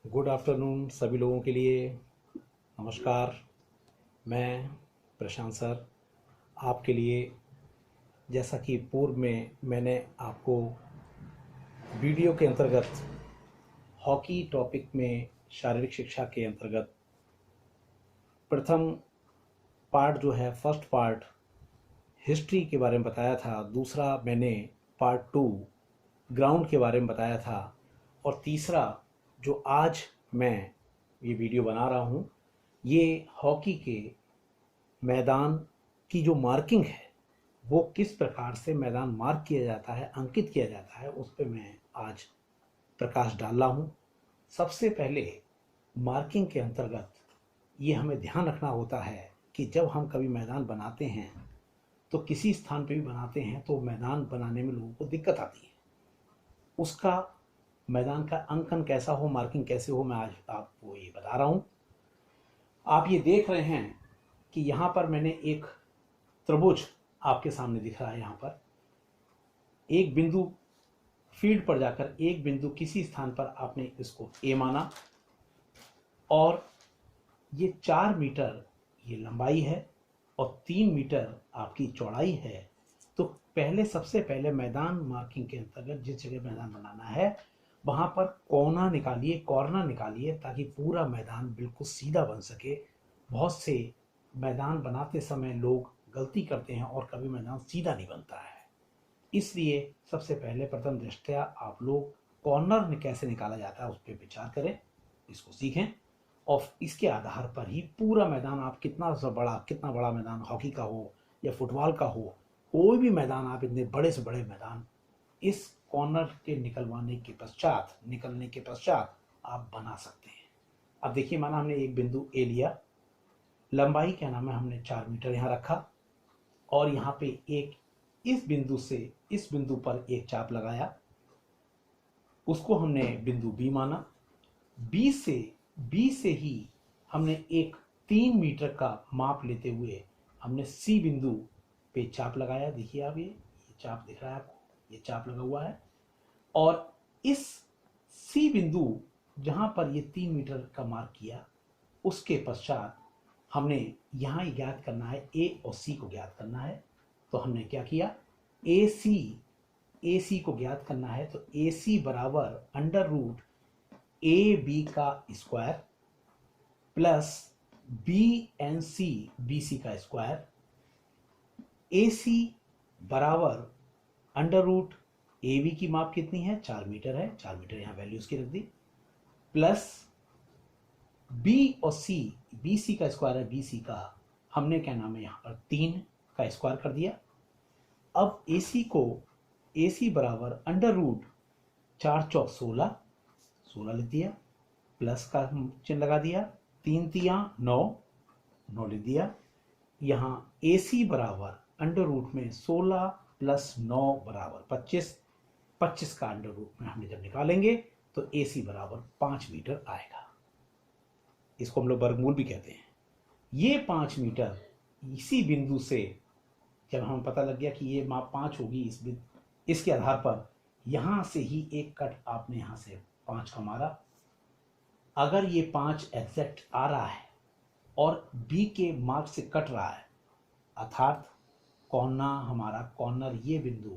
Good afternoon सभी लोगों के लिए। नमस्कार। मैं प्रशांत सर आपके लिए, जैसा कि पूर्व में मैंने आपको वीडियो के अंतर्गत हॉकी टॉपिक में शारीरिक शिक्षा के अंतर्गत प्रथम पार्ट जो है, फर्स्ट पार्ट हिस्ट्री के बारे में बताया था। दूसरा मैंने पार्ट 2 ग्राउंड के बारे में बताया था। और तीसरा जो आज मैं ये वीडियो बना रहा हूँ, ये हॉकी के मैदान की जो मार्किंग है, वो किस प्रकार से मैदान मार्क किया जाता है, अंकित किया जाता है, उस पर मैं आज प्रकाश डाल रहा हूँ। सबसे पहले मार्किंग के अंतर्गत ये हमें ध्यान रखना होता है कि जब हम कभी मैदान बनाते हैं तो किसी स्थान पे भी बनाते हैं तो मैदान बनाने में लोगों को दिक्कत आती है। उसका मैदान का अंकन कैसा हो, मार्किंग कैसे हो, मैं आज आपको ये बता रहा हूँ। आप ये देख रहे हैं कि यहाँ पर मैंने एक त्रिभुज आपके सामने दिख रहा है। यहाँ पर एक बिंदु फील्ड पर जाकर एक बिंदु किसी स्थान पर आपने इसको ए माना और ये 4 मीटर ये लंबाई है और 3 मीटर आपकी चौड़ाई है। तो पहले सबसे पहले मैदान मार्किंग के अंतर्गत जिस जगह मैदान बनाना है वहाँ पर कोना निकालिए, कॉर्नर निकालिए, ताकि पूरा मैदान बिल्कुल सीधा बन सके। बहुत से मैदान बनाते समय लोग गलती करते हैं और कभी मैदान सीधा नहीं बनता है। इसलिए सबसे पहले प्रथम दृष्टया आप लोग कॉर्नर कैसे निकाला जाता है उस पर विचार करें, इसको सीखें और इसके आधार पर ही पूरा मैदान आप कितना बड़ा मैदान हॉकी का हो या फुटबॉल का हो, कोई भी मैदान आप इतने बड़े से बड़े मैदान इस कॉर्नर के निकलने के पश्चात आप बना सकते हैं। अब देखिए, माना हमने एक बिंदु ए लिया, लंबाई क्या नाम है, हमने 4 मीटर यहाँ रखा और यहाँ पे एक इस बिंदु से इस बिंदु पर एक चाप लगाया, उसको हमने बिंदु बी माना। बी से ही हमने एक 3 मीटर का माप लेते हुए हमने सी बिंदु पे चाप लगाया। देखिए आप, ये चाप दिख रहा है आपको, ये चाप लगा हुआ है। और इस सी बिंदु जहां पर ये 3 मीटर का मार्क किया, उसके पश्चात हमने यहाँ ज्ञात करना है, ए और सी को ज्ञात करना है। तो हमने क्या किया, ए सी को ज्ञात करना है। तो ए सी बराबर अंडर रूट ए बी का square plus B N C B C का स्क्वायर। ए सी बराबर अंडर रूट ए बी की माप कितनी है, 4 मीटर है, 4 मीटर यहाँ वैल्यू उसकी रख दी, प्लस बी और सी, बी सी का स्क्वायर है, बी सी का हमने क्या नाम है यहाँ पर 3 का स्क्वायर कर दिया। अब ए सी बराबर अंडर रूट 4 चौक 16 लिख दिया, प्लस का चिन्ह लगा दिया, 3 तिया 9 लिख दिया। यहाँ ए सी बराबर अंडर रूट में 16 प्लस 9 बराबर 25 का अंडर रूट में हमने जब निकालेंगे तो ए सी बराबर 5 मीटर आएगा। इसको हम लोग वर्गमूल भी कहते हैं। ये 5 मीटर इसी बिंदु से जब हमें पता लग गया कि ये माप 5 होगी, इसके आधार पर यहाँ से ही एक कट आपने यहाँ से 5 का मारा। अगर ये 5 एग्जैक्ट आ रहा है और बी के मार्क से कट रहा है, अर्थात हमारा कॉर्नर ये बिंदु,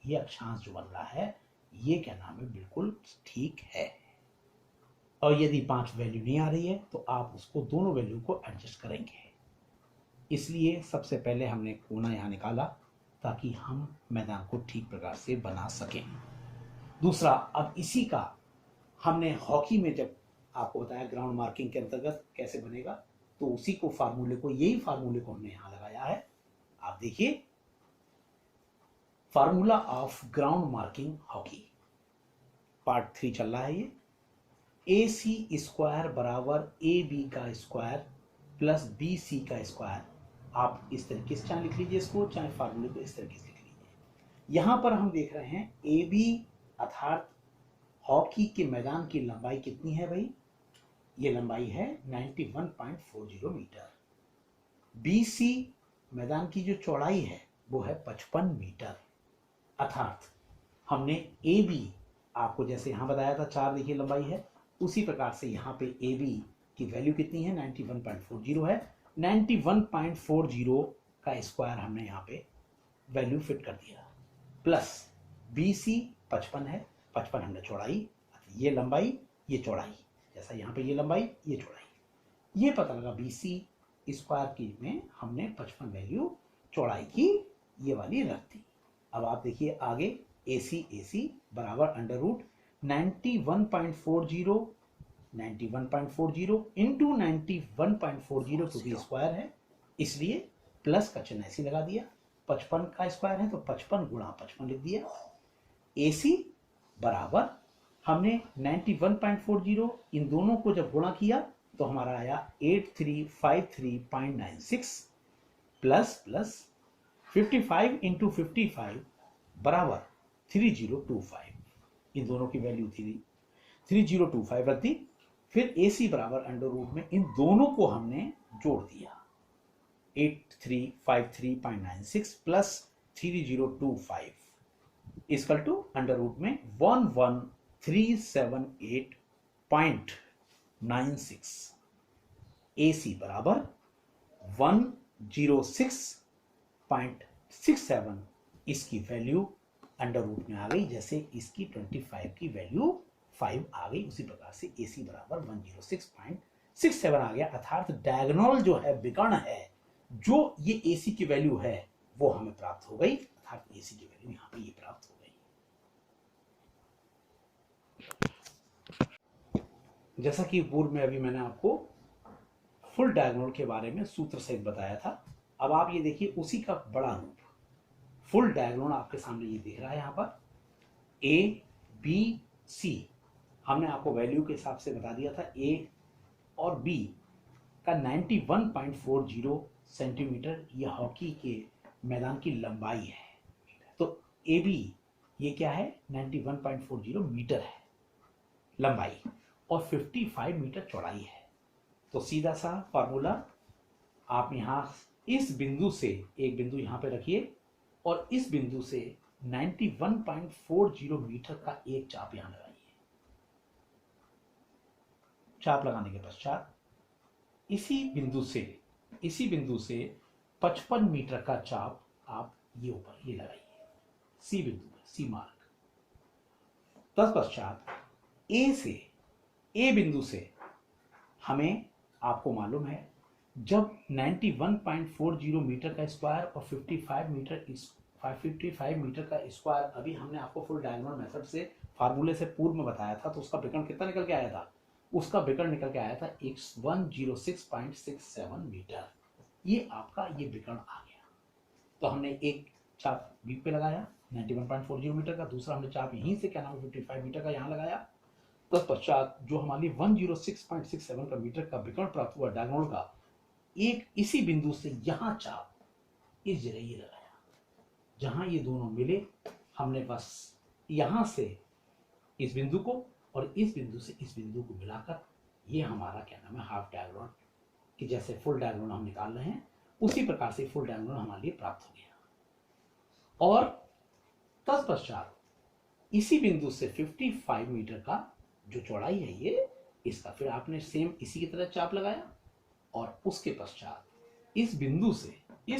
ये अक्षांश जो बन रहा है, ये क्या नाम है, बिल्कुल ठीक है। और यदि 5 वैल्यू नहीं आ रही है तो आप उसको दोनों वैल्यू को एडजस्ट करेंगे। इसलिए सबसे पहले हमने कोना यहाँ निकाला ताकि हम मैदान को ठीक प्रकार से बना सकें। दूसरा, अब इसी का हमने हॉकी में जब आपको बताया ग्राउंड मार्किंग के अंतर्गत कैसे बनेगा, तो उसी को यही फार्मूले को हमने यहाँ लगाया है। आप देखिए, formula of ground marking hockey part 3 चल रहा है। ये ए सी स्क्वायर बराबर ए बी का स्क्वायर प्लस बी सी का स्क्वायर। आप इस तरीके से चाहे लिख लीजिए इसको, चाहे फार्मूले को इस तरीके से लिख लीजिए। यहां पर हम देख रहे हैं ए बी अर्थात हॉकी के मैदान की लंबाई कितनी है भाई, ये लंबाई है 91.40 मीटर। बी सी मैदान की जो चौड़ाई है वो है 55 मीटर। अर्थात हमने ए बी, आपको जैसे यहां बताया था 4, देखिए लंबाई है, उसी प्रकार से यहाँ पे ए बी की वैल्यू कितनी है, 91.40 है। 91.40 का स्क्वायर हमने यहाँ पे वैल्यू फिट कर दिया, प्लस बी सी 55 है, 55 हमने चौड़ाई, ये लंबाई ये चौड़ाई, जैसा यहाँ पे ये लंबाई ये चौड़ाई, ये पता लगा बी सी स्क्वायर की में हमने 55 वैल्यू चौड़ाई की ये वाली रख दी। अब आप देखिए आगे ए सी बराबर अंडर रूट 91.40 इंटू 91.40 क्योंकि स्क्वायर है इसलिए प्लस का चिन्ह ऐसे लगा दिया, 55 का स्क्वायर है तो 55 गुणा 55 लिख दिया। ए सी बराबर हमने 91.40 इन दोनों को जब गुणा किया तो हमारा आया 8353.96 प्लस प्लस 55 इंटू 55 बराबर 3025, इन दोनों की वैल्यू थी 3025 रख दी। फिर ए सी बराबर अंडर रूट में इन दोनों को हमने जोड़ दिया, 8353.96 plus 3025 equal to under root में 11378.96। ए सी बराबर 106.67, इसकी वैल्यू अंडर रूट में आ गई, जैसे इसकी 25 की वैल्यू 5 आ गई, उसी प्रकार से ए सी बराबर 106.67 आ गया। अर्थात डायगोनल जो है विकर्ण है जो ये ए सी की वैल्यू है वो हमें प्राप्त हो गई, अर्थात ए सी की वैल्यू यहाँ पे ये प्राप्त हो गई। जैसा कि पूर्व में अभी मैंने आपको फुल डायगोनल के बारे में सूत्र सहित बताया था, अब आप ये देखिए उसी का बड़ा रूप फुल डायगोनल आपके सामने ये दिख रहा है। यहाँ पर ए बी सी हमने आपको वैल्यू के हिसाब से बता दिया था, ए और बी का 91.40 सेंटीमीटर ये हॉकी के मैदान की लंबाई है, तो ए बी ये क्या है 91.40 मीटर है लंबाई और 55 मीटर चौड़ाई है। तो सीधा सा फॉर्मूला आप यहाँ इस बिंदु से एक बिंदु यहाँ पे रखिए और इस बिंदु से 91.40 मीटर का एक चाप यहाँ लगाइए। चाप लगाने के पश्चात इसी बिंदु से 55 मीटर का चाप आप ये ऊपर ये लगाइए सी बिंदु पर, सी मार्क। तत्पश्चात ए बिंदु से हमें आपको मालूम है जब 91.40 मीटर का स्क्वायर और 55 मीटर का स्क्वायर अभी हमने आपको फुल डायगोनल मेथड से फार्मूले से पूर्व में बताया था, तो उसका विकर्ण कितना निकल के आया था, उसका विकर्ण निकल के आया था 106.67 मीटर। ये आपका ये विकर्ण आ गया। तो हमने एक चाप बी पे लगाया 91.40 मीटर का, दूसरा हमने चाप यहीं से क्या नाम 55 मीटर का यहाँ लगाया। तत्पश्चात जो हमारी 106.67 का मीटर का विकर्ण प्राप्त हुआ डायगोनल का, एक इसी बिंदु से यहाँ चाप इस जगह ये लगाया, जहां ये दोनों मिले हमने बस यहां से इस बिंदु को और इस बिंदु से इस बिंदु को मिलाकर ये हमारा क्या नाम है हाफ डायगोनल, कि जैसे फुल डायगोनल हम निकाल रहे हैं उसी प्रकार से फुल डायगोनल हमारे लिए प्राप्त हो गया। और तत्पश्चात इसी बिंदु से 55 मीटर का जो चौड़ाई है ये, इसका फिर आपने सेम इसी की तरह चाप लगाया और उसके पश्चात इस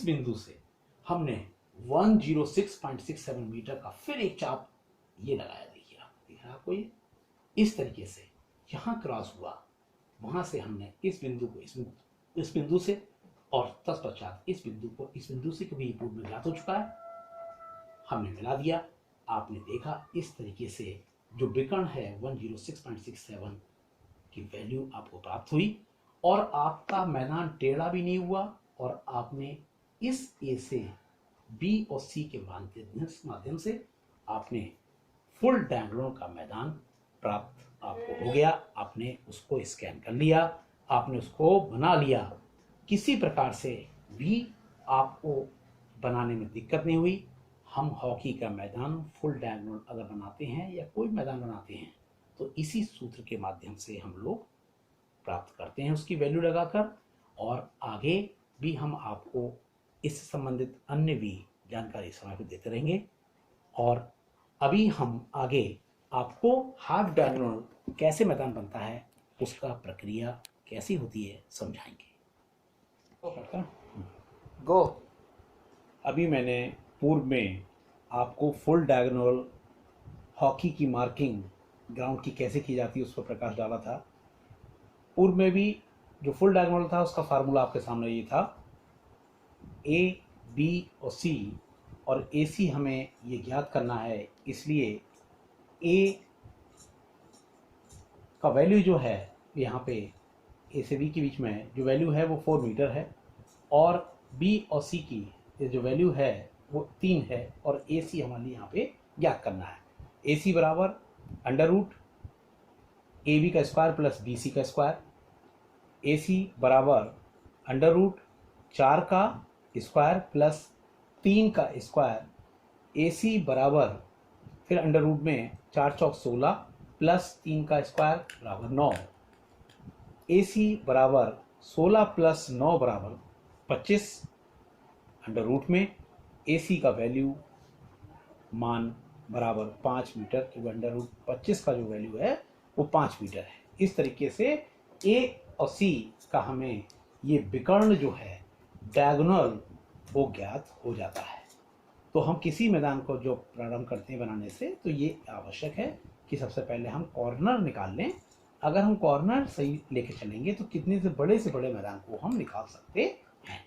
बिंदु से हमने 106.67 मीटर का फिर एक चाप ये लगाया। देखिए आप दिख रहा है आपको, ये इस तरीके से यहाँ क्रॉस हुआ, वहां से हमने इस बिंदु को इस बिंदु से और तत्पश्चात इस बिंदु को इस बिंदु से, कभी पूर्व में ज्ञात हो चुका है, हमने मिला दिया। आपने देखा इस तरीके से जो विकर्ण है 106.67 की वैल्यू आपको प्राप्त हुई और आपका मैदान टेढ़ा भी नहीं हुआ और आपने इस ए से बी और सी के माध्यम से आपने फुल डायगोनल का मैदान प्राप्त आपको हो गया। आपने उसको स्कैन कर लिया, आपने उसको बना लिया, किसी प्रकार से भी आपको बनाने में दिक्कत नहीं हुई। हम हॉकी का मैदान फुल डायगोनल अगर बनाते हैं या कोई मैदान बनाते हैं तो इसी सूत्र के माध्यम से हम लोग प्राप्त करते हैं उसकी वैल्यू लगाकर, और आगे भी हम आपको इससे संबंधित अन्य भी जानकारी समय पर देते रहेंगे। और अभी हम आगे आपको हाफ डायगोनल कैसे मैदान बनता है, उसका प्रक्रिया कैसी होती है समझाएंगे। गो। अभी मैंने पूर्व में आपको फुल डायगोनल हॉकी की मार्किंग ग्राउंड की कैसे की जाती है उस पर प्रकाश डाला था। पूर्व में भी जो फुल डायगोनल था उसका फार्मूला आपके सामने ये था, ए बी और सी, और ए सी हमें ये ज्ञात करना है, इसलिए ए का वैल्यू जो है यहाँ पे ए से बी के बीच में जो वैल्यू है वो 4 मीटर है, और बी और सी की ये जो वैल्यू है वो 3 है, और ए सी हमारे यहाँ पे ज्ञात करना है। ए सी बराबर अंडर रूट ए बी का स्क्वायर प्लस बी सी का स्क्वायर, ए सी बराबर अंडर रूट 4 का स्क्वायर प्लस 3 का स्क्वायर, ए सी बराबर फिर अंडर रूट में 4 चौक 16 प्लस 3 का स्क्वायर बराबर 9, ए सी बराबर 16 प्लस 9 बराबर 25, अंडर रूट में ए सी का वैल्यू मान बराबर 5 मीटर, क्योंकि अंडर रूट 25 का जो वैल्यू है वो 5 मीटर है। इस तरीके से ए और सी का हमें ये विकर्ण जो है डायगोनल वो ज्ञात हो जाता है। तो हम किसी मैदान को जो प्रारंभ करते हैं बनाने से, तो ये आवश्यक है कि सबसे पहले हम कॉर्नर निकाल लें। अगर हम कॉर्नर सही लेके चलेंगे तो कितने से बड़े मैदान को हम निकाल सकते हैं।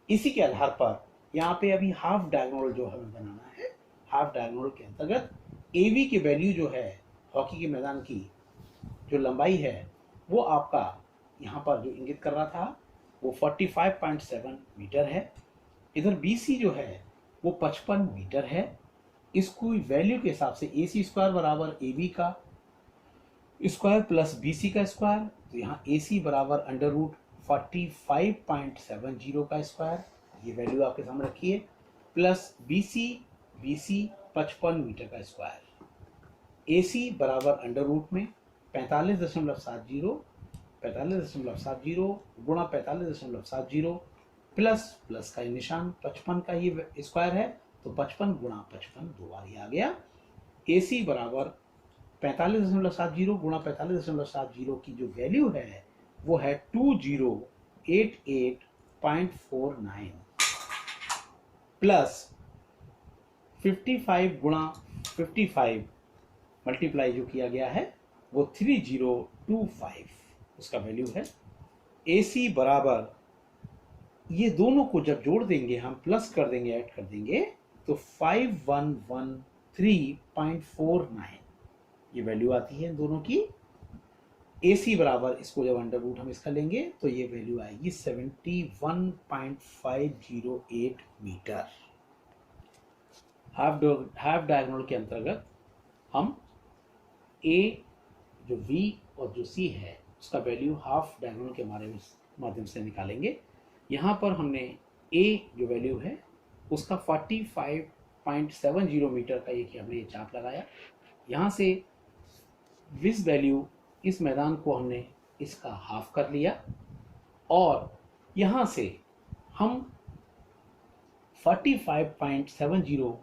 इसी के आधार पर यहाँ पे अभी हाफ डायगोनल जो हमें बनाना है, हाफ डायगोनल के अंतर्गत ए बी की वैल्यू जो है हॉकी के मैदान की जो लंबाई है वो आपका यहाँ पर जो इंगित कर रहा था वो 45.7 मीटर है। इधर बी सी जो है वो 55 मीटर है। इसको वैल्यू के हिसाब से ए सी स्क्वायर बराबर ए बी का स्क्वायर प्लस बी सी का स्क्वायर, तो यहाँ ए सी बराबर अंडर रूट 45.70 का स्क्वायर, ये वैल्यू आपके सामने रखिए, प्लस बी सी 55 मीटर का स्क्वायर, ए सी बराबर अंडर रूट में 45.70 गुणा 45.70 प्लस का निशान 55 का ये स्क्वायर है, तो 55 गुणा 55 दो बार ये आ गया। ए सी बराबर 45.70 गुणा 45.70 की जो वैल्यू है वो है 2088.49 प्लस 55 गुणा 55 मल्टीप्लाई जो किया गया है वो 3025 उसका वैल्यू है। ए सी बराबर ये दोनों को जब जोड़ देंगे हम, प्लस कर देंगे, ऐड कर देंगे, तो 5113.49 ये वैल्यू आती है दोनों की। ए सी बराबर इसको जब अंडर रूट हम इसका लेंगे तो ये वैल्यू आएगी 71.508 मीटर। हाफ डायगोनल के अंतर्गत हम ए जो बी और जो सी है उसका वैल्यू हाफ डायगोनल के माध्यम से निकालेंगे। यहाँ पर हमने ए जो वैल्यू है उसका 45.70 मीटर का एक हमने ये चाप लगाया। यहाँ से विस वैल्यू इस मैदान को हमने इसका हाफ कर लिया, और यहाँ से हम 45.70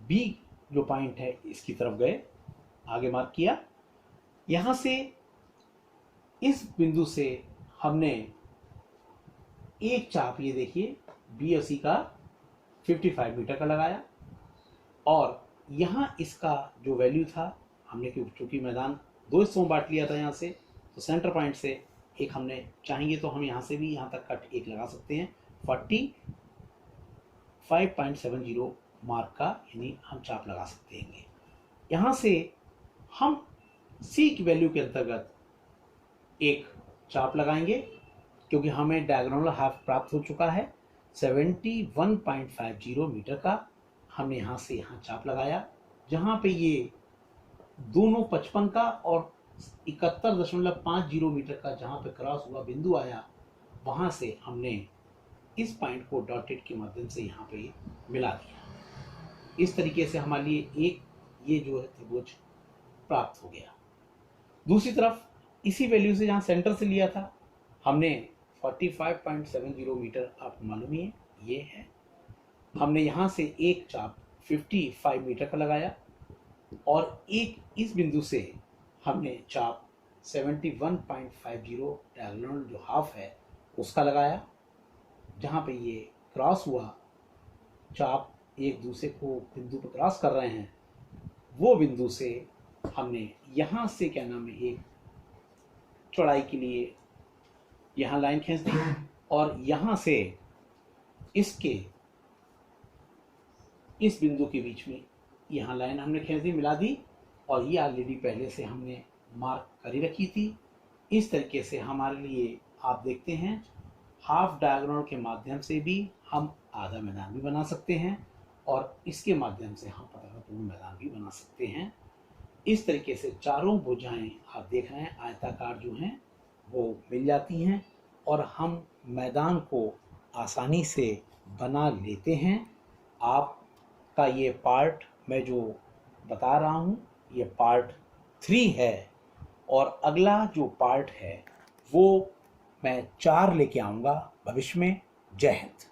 बी जो पॉइंट है इसकी तरफ गए, आगे मार्क किया। यहाँ से इस बिंदु से हमने एक चाप, ये देखिए बी और सी का 55 मीटर का लगाया, और यहाँ इसका जो वैल्यू था हमने, क्योंकि मैदान दो हिस्सों में बांट लिया था यहाँ से, तो सेंटर पॉइंट से एक हमने, चाहेंगे तो हम यहाँ से भी यहाँ तक कट एक लगा सकते हैं, 45.70 मार्क का यानी हम चाप लगा सकते हैं। यहाँ से हम सी की वैल्यू के अंतर्गत एक चाप लगाएंगे, क्योंकि हमें डायगोनल हाफ प्राप्त हो चुका है 71.50 मीटर का। हमने यहाँ से यहाँ चाप लगाया, जहाँ पे ये दोनों 55 का और 71.50 मीटर का जहाँ पे क्रॉस हुआ बिंदु आया, वहाँ से हमने इस पॉइंट को डॉटेड के माध्यम से यहाँ पे मिला दिया। इस तरीके से हमारे लिए एक ये जो है त्रिभुज प्राप्त हो गया। दूसरी तरफ इसी वैल्यू से जहाँ सेंटर से लिया था हमने 45.70 मीटर, आपको मालूम ही है ये है, हमने यहाँ से एक चाप 55 मीटर का लगाया, और एक इस बिंदु से हमने चाप 71.50 डायगोनल जो हाफ है उसका लगाया। जहाँ पे ये क्रॉस हुआ, चाप एक दूसरे को बिंदु पर क्रॉस कर रहे हैं, वो बिंदु से हमने यहाँ से क्या नाम है एक चौड़ाई के लिए यहाँ लाइन खींच दी और यहाँ से इसके इस बिंदु के बीच में यहाँ लाइन हमने खींच दी, मिला दी। और ये ऑलरेडी पहले से हमने मार्क करी रखी थी। इस तरीके से हमारे लिए आप देखते हैं हाफ डायगोनल के माध्यम से भी हम आधा मैदान भी बना सकते हैं और इसके माध्यम से हम पूर्ण मैदान भी बना सकते हैं। इस तरीके से चारों भुजाएं आप देख रहे हैं आयताकार जो हैं वो मिल जाती हैं और हम मैदान को आसानी से बना लेते हैं। आपका ये पार्ट मैं जो बता रहा हूँ ये पार्ट 3 है और अगला जो पार्ट है वो मैं 4 लेके आऊँगा भविष्य में। जय हिंद।